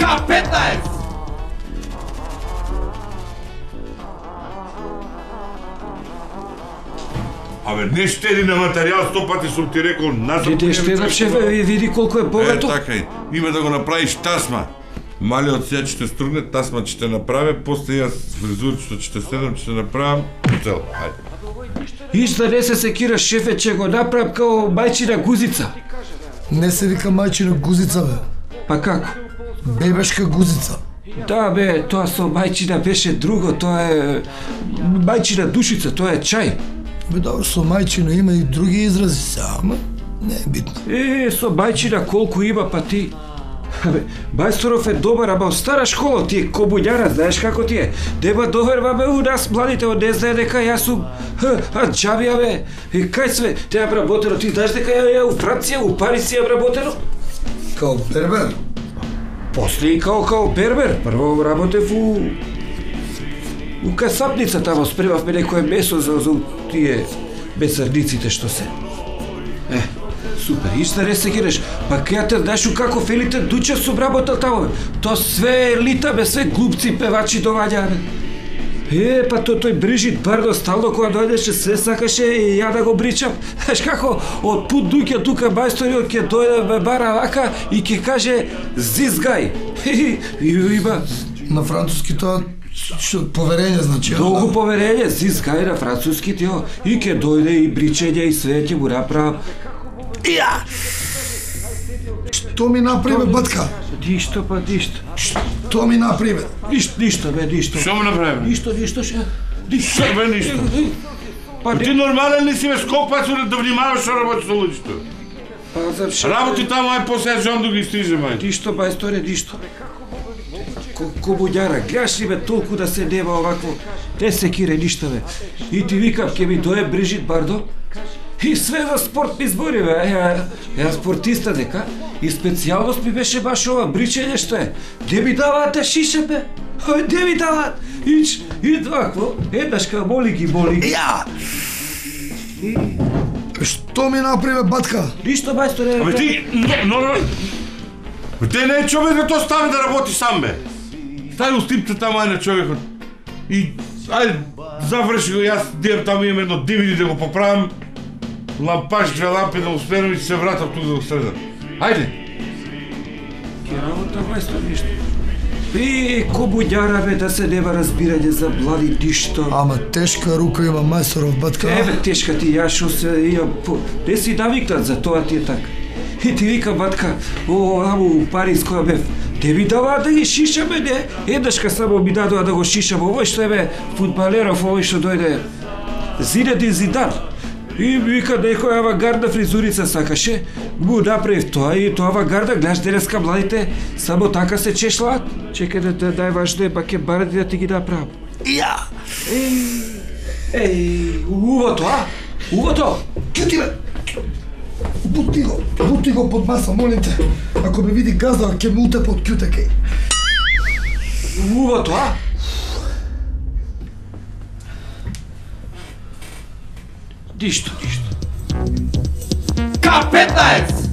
K15! Абе, не штеди на материјал, 100 пати сум ти рекол, назад. Иде штедам, шефе, и види колку е богато. Така е, има да го направиш тасма. Малиот сега ќе те стругне, тасма ќе те направи, после јас фризурчето ќе те седам, ќе те направам, цел. Ајде. Иш да не се секираш, шефе, че го направам као мајчина гузица. Не се вика мајчина гузица, бе. Па како? Бебешка гузица. Да, бе, тоа со мајчина беше друго, тоа е мајчина душица, тоа е чај. Бе, добро, со мајчина има и други изрази се, ама не е битно. Со мајчина колку има, па ти... Абе, Бајсторов е добар, ама стара школа, ти е кобуњара, знаеш како ти е. Нема доверваме у нас, младите, он не знае дека јас сум... Джаби, абе, и кај све, те ја работено, ти знаеш дека ја у Франција, у Париз ја работено? Као бербер? После и као бербер, прво работев у касапница, тамо спремавме некое месо за тие месарниците што се. Супер, ишта не се гиреш. Па кај те знаеш како Фелите Дучев сум работел тамо, бе. То све елита, бе, све глупци, певачи доваѓа, бе. Па тој Брижит Бардо стално кога дојдеше, се сакаше и ја да го бричам. Знаеш како, од пут дуќа тука Бајсториот ќе дојде, бе, бара вака и ќе каже зизгај. Има На француски тоа што поверење значи. долго поверење, зизгај на француски тио. И ќе дојде и бричење и све ќе му направам. Што ми направи, бе, батка? Дишто, па дишто. Што ми направи? Ништо, бе, ништо. Што му направи? Ништо, ше. Што бе ништо? Па Ти нормален ли си, бе, ској пат да внимаваш што работиш со луѓето? Па за ше. Работи таму, ај после жон да ги стриже, мај. Ништо, Бајсторе, ништо. Кобуњара, гледаш ли, бе, толку да се нема овакво. Не се кире ништо, бе. И ти викам, ке ми дое Брижит Бардо. И све за спорт ми збори, бе. Ја спортиста дека. И специјалност ми беше баш ова бричење што е. Де ми даваат да шиша, бе? Де ми даваат? Ич, и двакво. Еднаш ка моли ги. Што ми направи, бе, батка? Ништо, Бајсторе. Абе ти, Те не е човек да то стане да работи сам, бе. Стај устипте таму, ајде човекот. И, ајде, заврши го, јас дијам таму имам едно DVD да го поправам. Лампаш, 2 лампи да успенам и се вратам тук да го средам. Ајде. Ке работа, Бајсторе, ништо. И кобуњара, бе, да се нема разбирање за блади ништо. Ама тешка рука има мајсторов, батка. Еве, тешка ти, ја шо се имам... Не си навикнат, за тоа ти е така. И ти вика, батка, аму у Париз која бев, те ми даваат да ги шишаме, не? Еднашка само ми дадоа да го шишам, овој што е, бе, фудбалеров, овој што дојде, Зинедин Зидан. И вика, некоја авангардна фризурица сакаше, му направив тоа и тоа авангарда, гледаш денеска младите, само така се чешлаат. Чекај да најважно е, па ке баради да ти ги направам. Увото, а? Увото! Кјути, бе! Бути го под маса, молим те. Ако ме види газда, ќе ме уте под кјутекеј. Увото, а? Ништо. K15!